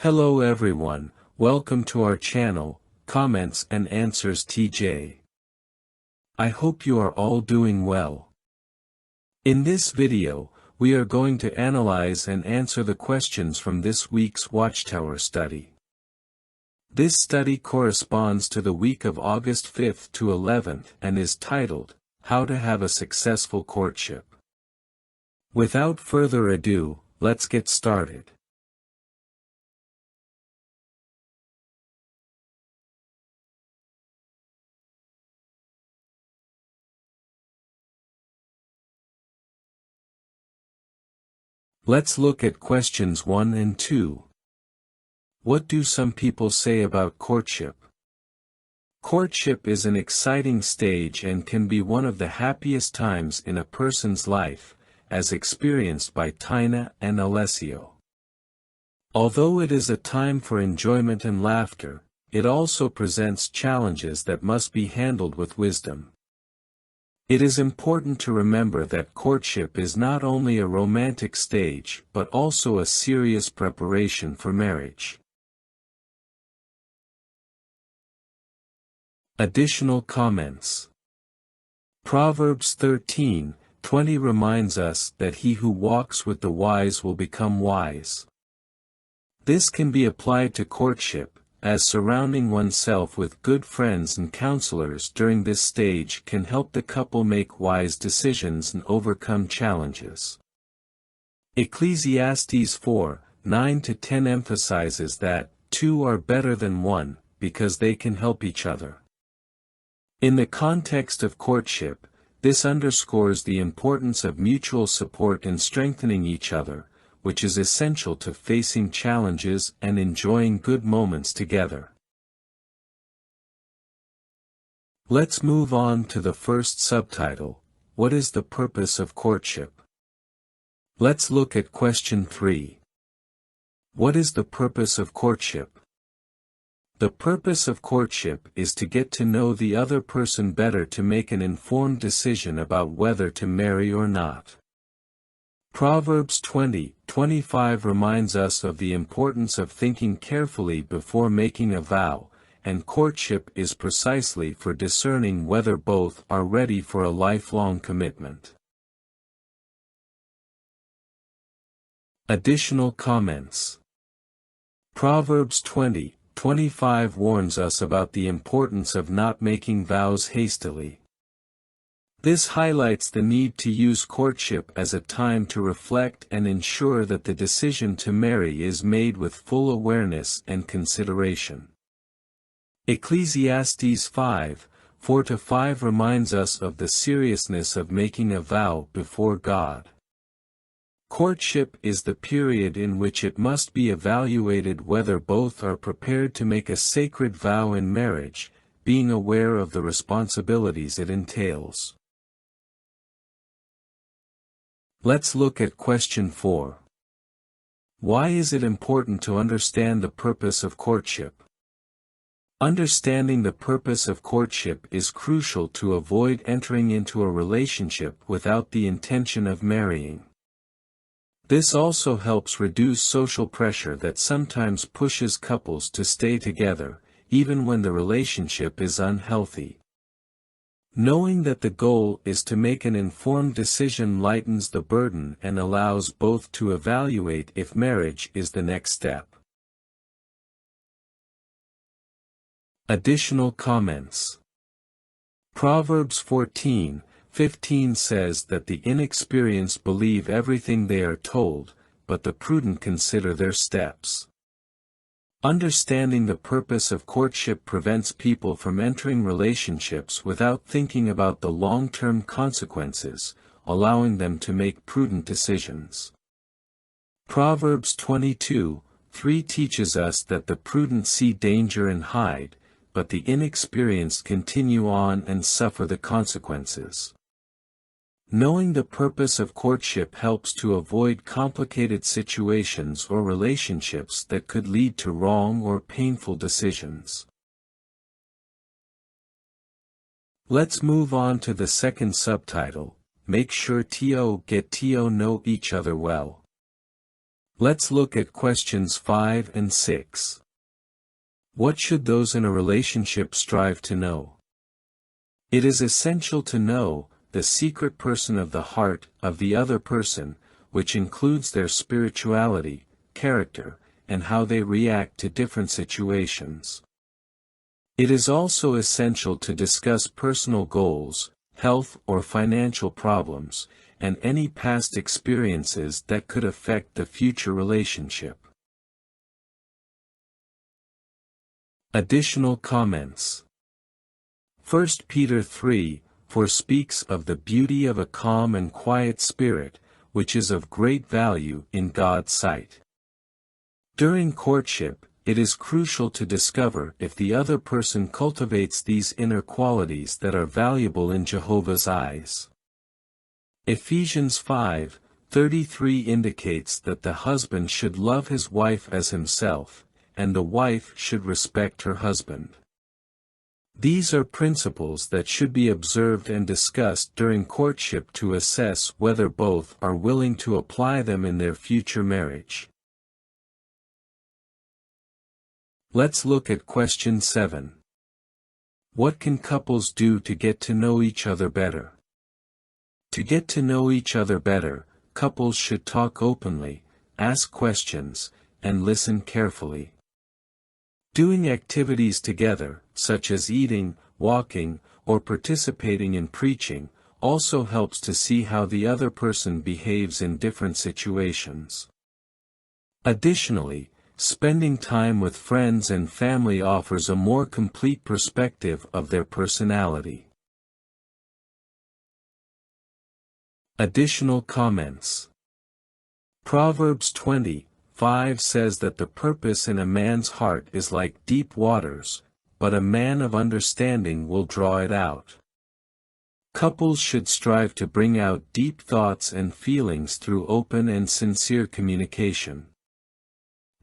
Hello everyone, welcome to our channel, Comments and Answers TJ. I hope you are all doing well. In this video, we are going to analyze and answer the questions from this week's Watchtower study. This study corresponds to the week of August 5th to 11th and is titled, How to Have a Successful Courtship. Without further ado, let's get started. Let's look at questions 1 and 2. What do some people say about courtship? Courtship is an exciting stage and can be one of the happiest times in a person's life, as experienced by Tina and Alessio. Although it is a time for enjoyment and laughter, it also presents challenges that must be handled with wisdom. It is important to remember that courtship is not only a romantic stage but also a serious preparation for marriage. Additional comments. Proverbs 13:20 reminds us that he who walks with the wise will become wise. This can be applied to courtship, as surrounding oneself with good friends and counselors during this stage can help the couple make wise decisions and overcome challenges. Ecclesiastes 4:9-10 emphasizes that, two are better than one, because they can help each other. In the context of courtship, this underscores the importance of mutual support and strengthening each other, which is essential to facing challenges and enjoying good moments together. Let's move on to the first subtitle, What is the purpose of courtship? Let's look at question 3. What is the purpose of courtship? The purpose of courtship is to get to know the other person better to make an informed decision about whether to marry or not. Proverbs 20:25 reminds us of the importance of thinking carefully before making a vow, and courtship is precisely for discerning whether both are ready for a lifelong commitment. Additional comments. Proverbs 20:25 warns us about the importance of not making vows hastily. This highlights the need to use courtship as a time to reflect and ensure that the decision to marry is made with full awareness and consideration. Ecclesiastes 5:4-5 reminds us of the seriousness of making a vow before God. Courtship is the period in which it must be evaluated whether both are prepared to make a sacred vow in marriage, being aware of the responsibilities it entails. Let's look at question 4. Why is it important to understand the purpose of courtship? Understanding the purpose of courtship is crucial to avoid entering into a relationship without the intention of marrying. This also helps reduce social pressure that sometimes pushes couples to stay together, even when the relationship is unhealthy. Knowing that the goal is to make an informed decision lightens the burden and allows both to evaluate if marriage is the next step. Additional comments. Proverbs 14:15 says that the inexperienced believe everything they are told, but the prudent consider their steps. Understanding the purpose of courtship prevents people from entering relationships without thinking about the long-term consequences, allowing them to make prudent decisions. Proverbs 22:3 teaches us that the prudent see danger and hide, but the inexperienced continue on and suffer the consequences. Knowing the purpose of courtship helps to avoid complicated situations or relationships that could lead to wrong or painful decisions. Let's move on to the second subtitle, Make sure to get to know each other well. Let's look at questions 5 and 6. What should those in a relationship strive to know? It is essential to know the secret person of the heart of the other person, which includes their spirituality, character, and how they react to different situations. It is also essential to discuss personal goals, health or financial problems, and any past experiences that could affect the future relationship. Additional comments. 1 Peter 3:4 speaks of the beauty of a calm and quiet spirit, which is of great value in God's sight. During courtship, it is crucial to discover if the other person cultivates these inner qualities that are valuable in Jehovah's eyes. Ephesians 5:33 indicates that the husband should love his wife as himself, and the wife should respect her husband. These are principles that should be observed and discussed during courtship to assess whether both are willing to apply them in their future marriage. Let's look at question 7. What can couples do to get to know each other better? To get to know each other better, couples should talk openly, ask questions, and listen carefully. Doing activities together, such as eating, walking, or participating in preaching, also helps to see how the other person behaves in different situations. Additionally, spending time with friends and family offers a more complete perspective of their personality. Additional comments. Proverbs 20:5 says that the purpose in a man's heart is like deep waters, but a man of understanding will draw it out. Couples should strive to bring out deep thoughts and feelings through open and sincere communication.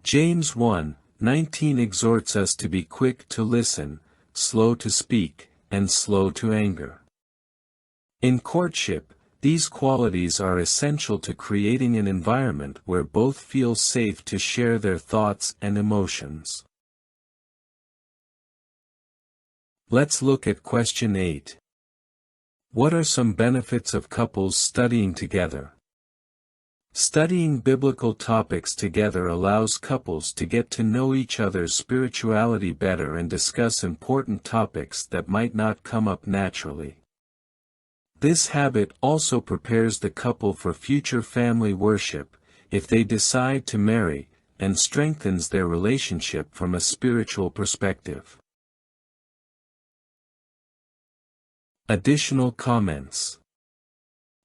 James 1:19 exhorts us to be quick to listen, slow to speak, and slow to anger. In courtship, these qualities are essential to creating an environment where both feel safe to share their thoughts and emotions. Let's look at question 8. What are some benefits of couples studying together? Studying biblical topics together allows couples to get to know each other's spirituality better and discuss important topics that might not come up naturally. This habit also prepares the couple for future family worship, if they decide to marry, and strengthens their relationship from a spiritual perspective. Additional comments.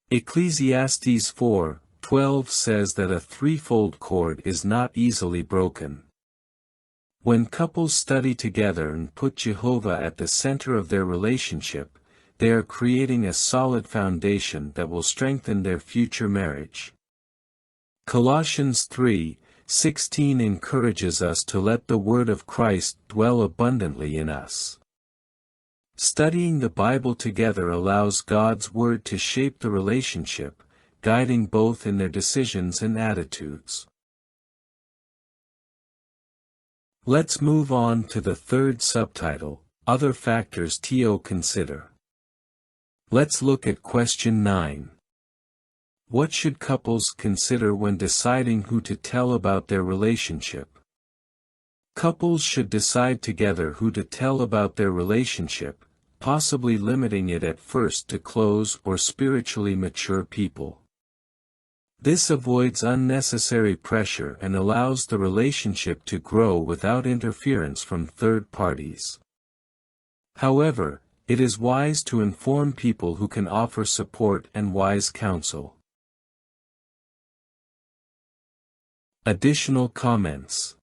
Ecclesiastes 4:12 says that a threefold cord is not easily broken. When couples study together and put Jehovah at the center of their relationship, they are creating a solid foundation that will strengthen their future marriage. Colossians 3:16 encourages us to let the word of Christ dwell abundantly in us. Studying the Bible together allows God's word to shape the relationship, guiding both in their decisions and attitudes. Let's move on to the third subtitle, Other Factors to Consider. Let's look at question 9. What should couples consider when deciding who to tell about their relationship? Couples should decide together who to tell about their relationship, possibly limiting it at first to close or spiritually mature people. This avoids unnecessary pressure and allows the relationship to grow without interference from third parties. However, it is wise to inform people who can offer support and wise counsel. Additional comments.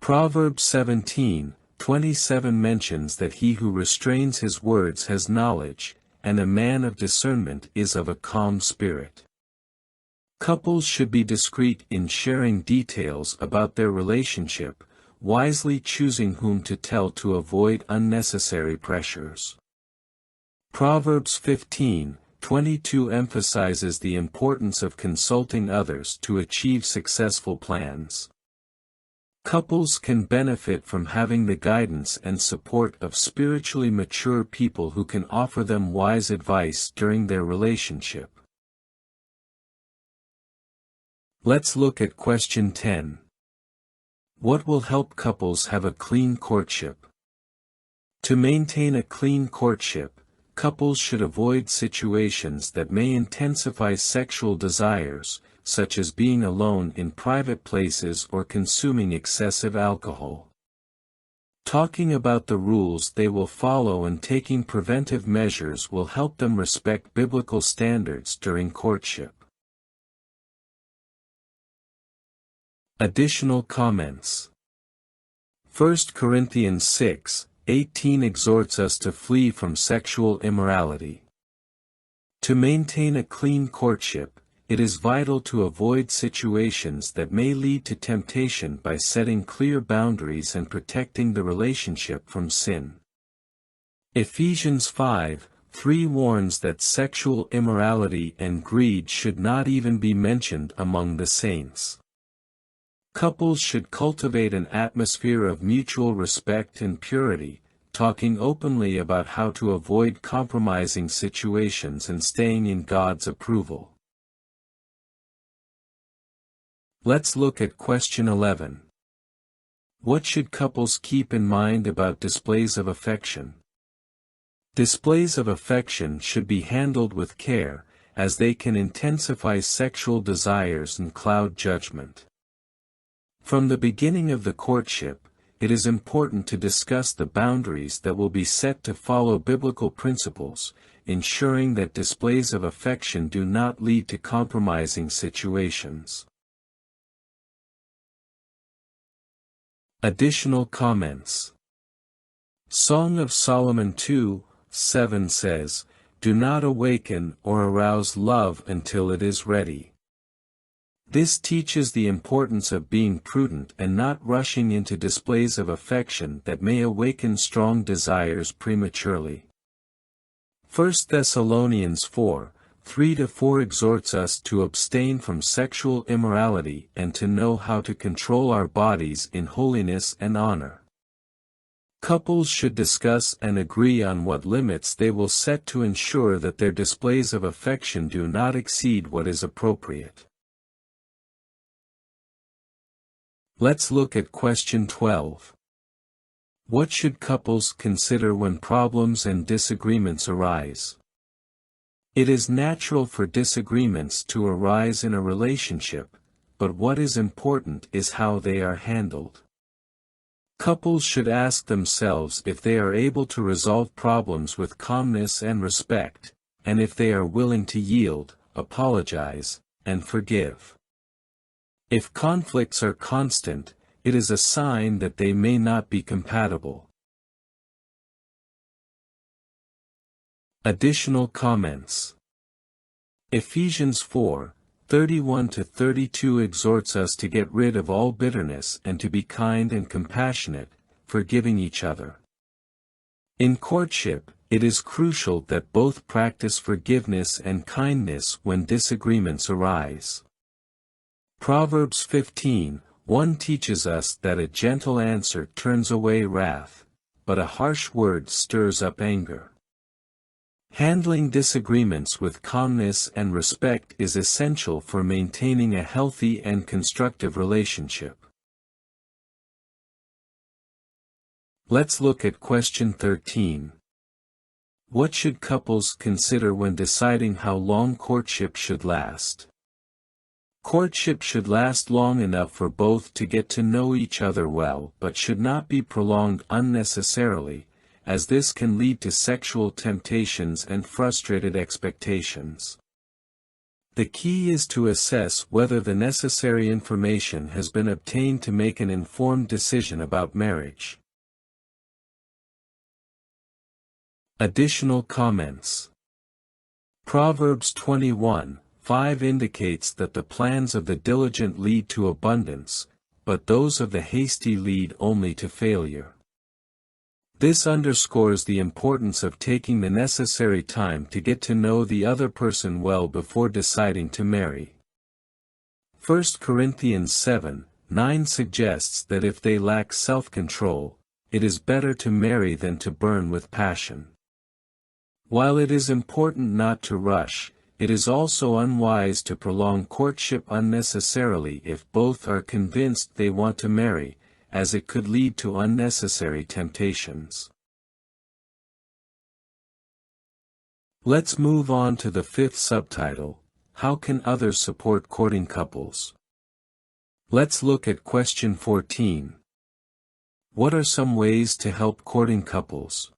Proverbs 17:27 mentions that he who restrains his words has knowledge, and a man of discernment is of a calm spirit. Couples should be discreet in sharing details about their relationship, wisely choosing whom to tell to avoid unnecessary pressures. Proverbs 22 emphasizes the importance of consulting others to achieve successful plans. Couples can benefit from having the guidance and support of spiritually mature people who can offer them wise advice during their relationship. Let's look at question 10. What will help couples have a clean courtship? To maintain a clean courtship, couples should avoid situations that may intensify sexual desires, such as being alone in private places or consuming excessive alcohol. Talking about the rules they will follow and taking preventive measures will help them respect biblical standards during courtship. Additional comments. 1 Corinthians 6:18 exhorts us to flee from sexual immorality. To maintain a clean courtship, it is vital to avoid situations that may lead to temptation by setting clear boundaries and protecting the relationship from sin. Ephesians 5:3 warns that sexual immorality and greed should not even be mentioned among the saints. Couples should cultivate an atmosphere of mutual respect and purity, talking openly about how to avoid compromising situations and staying in God's approval. Let's look at question 11. What should couples keep in mind about displays of affection? Displays of affection should be handled with care, as they can intensify sexual desires and cloud judgment. From the beginning of the courtship, it is important to discuss the boundaries that will be set to follow biblical principles, ensuring that displays of affection do not lead to compromising situations. Additional comments. Song of Solomon 2:7 says, "Do not awaken or arouse love until it is ready." This teaches the importance of being prudent and not rushing into displays of affection that may awaken strong desires prematurely. 1 Thessalonians 4:3-4 exhorts us to abstain from sexual immorality and to know how to control our bodies in holiness and honor. Couples should discuss and agree on what limits they will set to ensure that their displays of affection do not exceed what is appropriate. Let's look at question 12. What should couples consider when problems and disagreements arise? It is natural for disagreements to arise in a relationship, but what is important is how they are handled. Couples should ask themselves if they are able to resolve problems with calmness and respect, and if they are willing to yield, apologize, and forgive. If conflicts are constant, it is a sign that they may not be compatible. Additional comments. Ephesians 4:31-32 exhorts us to get rid of all bitterness and to be kind and compassionate, forgiving each other. In courtship, it is crucial that both practice forgiveness and kindness when disagreements arise. Proverbs 15:1 teaches us that a gentle answer turns away wrath, but a harsh word stirs up anger. Handling disagreements with calmness and respect is essential for maintaining a healthy and constructive relationship. Let's look at question 13. What should couples consider when deciding how long courtship should last? Courtship should last long enough for both to get to know each other well but should not be prolonged unnecessarily, as this can lead to sexual temptations and frustrated expectations. The key is to assess whether the necessary information has been obtained to make an informed decision about marriage. Additional comments. Proverbs 21:5 indicates that the plans of the diligent lead to abundance, but those of the hasty lead only to failure. This underscores the importance of taking the necessary time to get to know the other person well before deciding to marry. 1 Corinthians 7:9 suggests that if they lack self-control, it is better to marry than to burn with passion. While it is important not to rush, it is also unwise to prolong courtship unnecessarily if both are convinced they want to marry, as it could lead to unnecessary temptations. Let's move on to the fifth subtitle: How can others support courting couples? Let's look at question 14. What are some ways to help courting couples?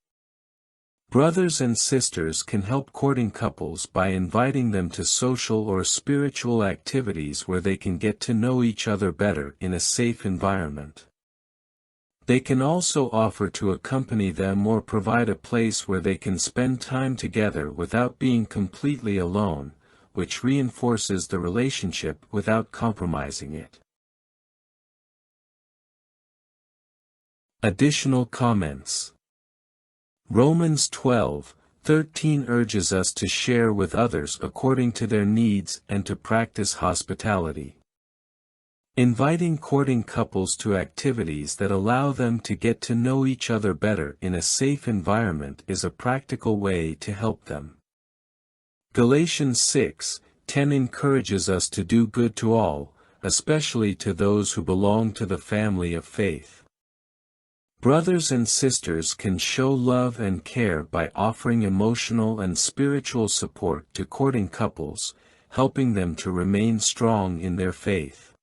Brothers and sisters can help courting couples by inviting them to social or spiritual activities where they can get to know each other better in a safe environment. They can also offer to accompany them or provide a place where they can spend time together without being completely alone, which reinforces the relationship without compromising it. Additional comments. Romans 12:13 urges us to share with others according to their needs and to practice hospitality. Inviting courting couples to activities that allow them to get to know each other better in a safe environment is a practical way to help them. Galatians 6:10 encourages us to do good to all, especially to those who belong to the family of faith. Brothers and sisters can show love and care by offering emotional and spiritual support to courting couples, helping them to remain strong in their faith.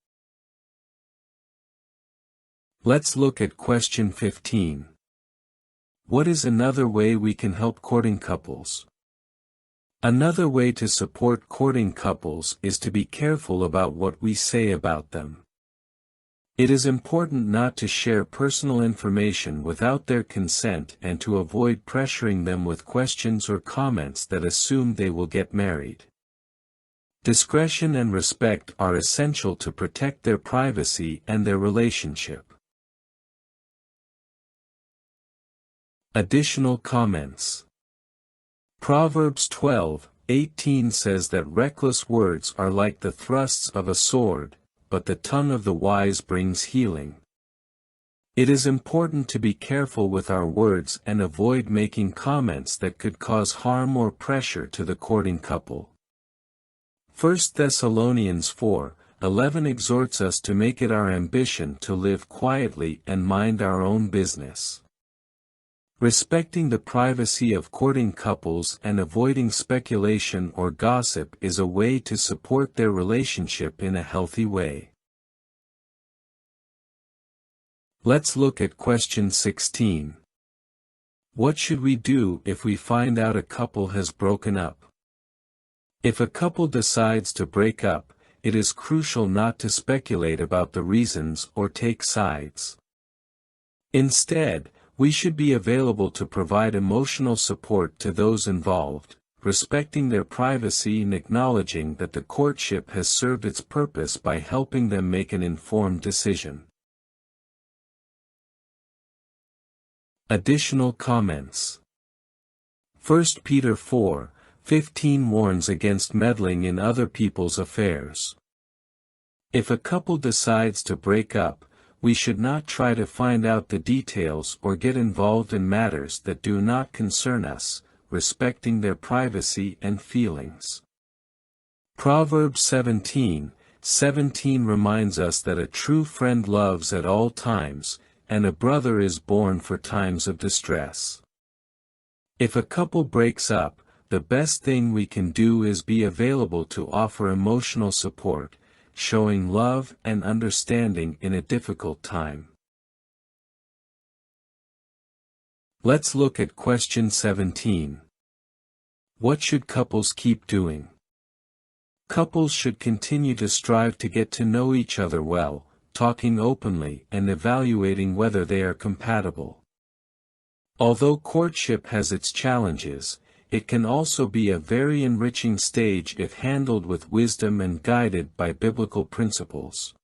Let's look at question 15. What is another way we can help courting couples? Another way to support courting couples is to be careful about what we say about them. It is important not to share personal information without their consent and to avoid pressuring them with questions or comments that assume they will get married. Discretion and respect are essential to protect their privacy and their relationship. Additional comments. Proverbs 12:18 says that reckless words are like the thrusts of a sword, but the tongue of the wise brings healing. It is important to be careful with our words and avoid making comments that could cause harm or pressure to the courting couple. 1 Thessalonians 4:11 exhorts us to make it our ambition to live quietly and mind our own business. Respecting the privacy of courting couples and avoiding speculation or gossip is a way to support their relationship in a healthy way. Let's look at question 16. What should we do if we find out a couple has broken up? If a couple decides to break up, it is crucial not to speculate about the reasons or take sides. Instead, we should be available to provide emotional support to those involved, respecting their privacy and acknowledging that the courtship has served its purpose by helping them make an informed decision. Additional comments. 1 Peter 4:15 warns against meddling in other people's affairs. If a couple decides to break up, we should not try to find out the details or get involved in matters that do not concern us, respecting their privacy and feelings. Proverbs 17:17 reminds us that a true friend loves at all times, and a brother is born for times of distress. If a couple breaks up, the best thing we can do is be available to offer emotional support, showing love and understanding in a difficult time. Let's look at question 17. What should couples keep doing? Couples should continue to strive to get to know each other well, talking openly and evaluating whether they are compatible. Although courtship has its challenges, it can also be a very enriching stage if handled with wisdom and guided by biblical principles.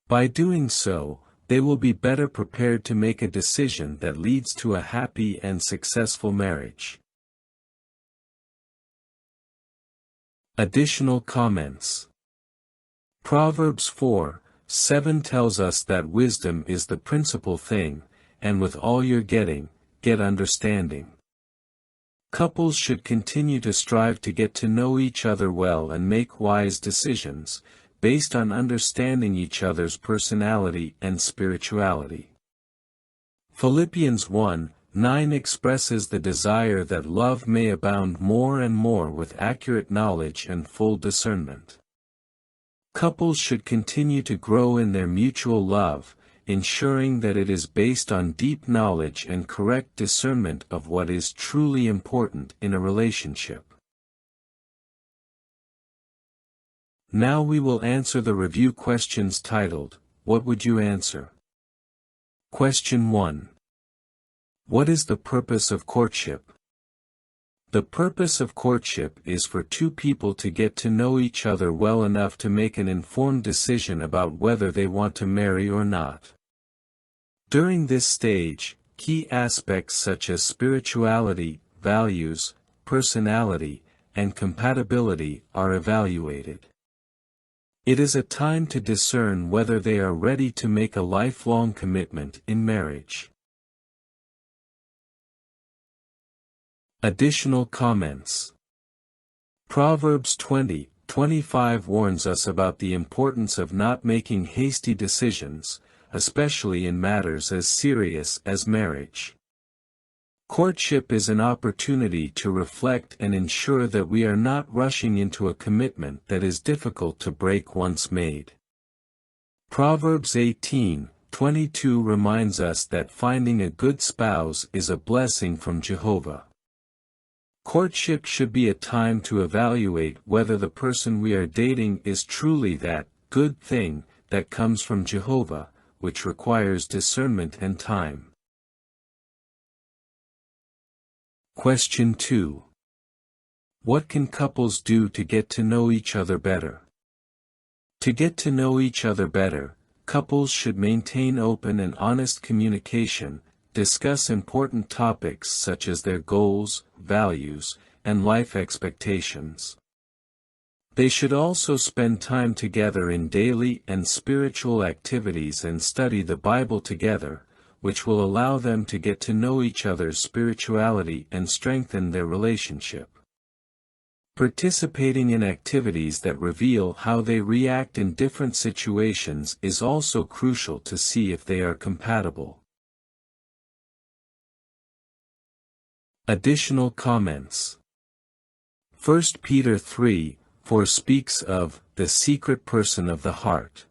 By doing so, they will be better prepared to make a decision that leads to a happy and successful marriage. Additional comments. Proverbs 4:7 tells us that wisdom is the principal thing, and with all you're getting, get understanding. Couples should continue to strive to get to know each other well and make wise decisions, based on understanding each other's personality and spirituality. Philippians 1:9 expresses the desire that love may abound more and more with accurate knowledge and full discernment. Couples should continue to grow in their mutual love, ensuring that it is based on deep knowledge and correct discernment of what is truly important in a relationship. Now we will answer the review questions titled, "What would you answer?" Question 1. What is the purpose of courtship? The purpose of courtship is for two people to get to know each other well enough to make an informed decision about whether they want to marry or not. During this stage, key aspects such as spirituality, values, personality, and compatibility are evaluated. It is a time to discern whether they are ready to make a lifelong commitment in marriage. Additional comments. Proverbs 20:25 warns us about the importance of not making hasty decisions, especially in matters as serious as marriage. Courtship is an opportunity to reflect and ensure that we are not rushing into a commitment that is difficult to break once made. Proverbs 18:22 reminds us that finding a good spouse is a blessing from Jehovah. Courtship should be a time to evaluate whether the person we are dating is truly that good thing that comes from Jehovah, which requires discernment and time. Question 2. What can couples do to get to know each other better? To get to know each other better, couples should maintain open and honest communication, discuss important topics such as their goals, values, and life expectations. They should also spend time together in daily and spiritual activities and study the Bible together, which will allow them to get to know each other's spirituality and strengthen their relationship. Participating in activities that reveal how they react in different situations is also crucial to see if they are compatible. Additional comments. 1 Peter 3:4 speaks of the secret person of the heart.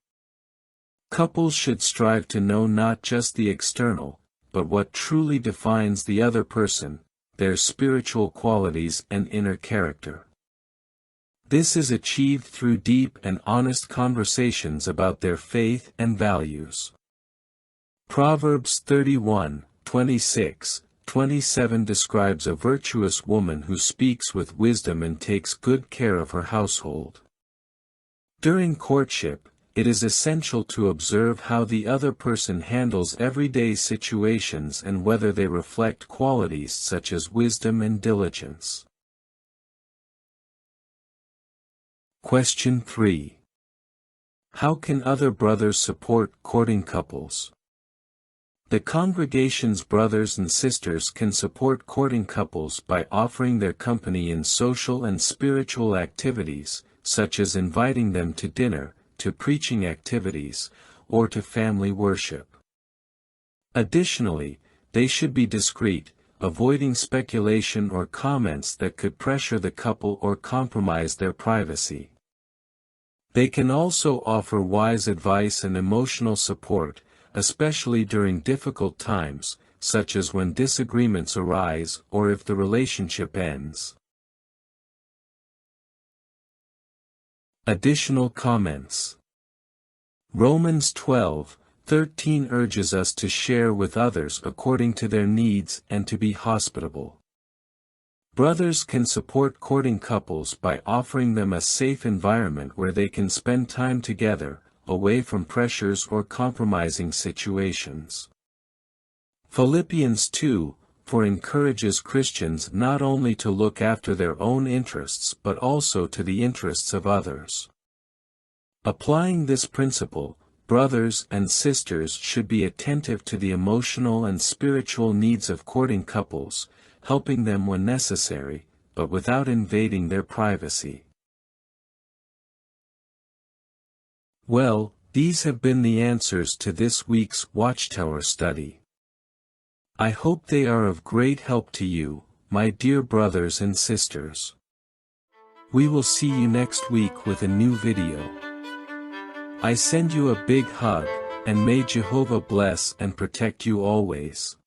Couples should strive to know not just the external, but what truly defines the other person, their spiritual qualities and inner character. This is achieved through deep and honest conversations about their faith and values. Proverbs 31:26-27 describes a virtuous woman who speaks with wisdom and takes good care of her household. During courtship, it is essential to observe how the other person handles everyday situations and whether they reflect qualities such as wisdom and diligence. Question 3. How can other brothers support courting couples? The congregation's brothers and sisters can support courting couples by offering their company in social and spiritual activities, such as inviting them to dinner, to preaching activities, or to family worship. Additionally, they should be discreet, avoiding speculation or comments that could pressure the couple or compromise their privacy. They can also offer wise advice and emotional support, especially during difficult times, such as when disagreements arise or if the relationship ends. Additional comments. Romans 12:13 urges us to share with others according to their needs and to be hospitable. Brothers can support courting couples by offering them a safe environment where they can spend time together, away from pressures or compromising situations. Philippians 2:4 encourages Christians not only to look after their own interests but also to the interests of others. Applying this principle, brothers and sisters should be attentive to the emotional and spiritual needs of courting couples, helping them when necessary, but without invading their privacy. Well, these have been the answers to this week's Watchtower study. I hope they are of great help to you, my dear brothers and sisters. We will see you next week with a new video. I send you a big hug, and may Jehovah bless and protect you always.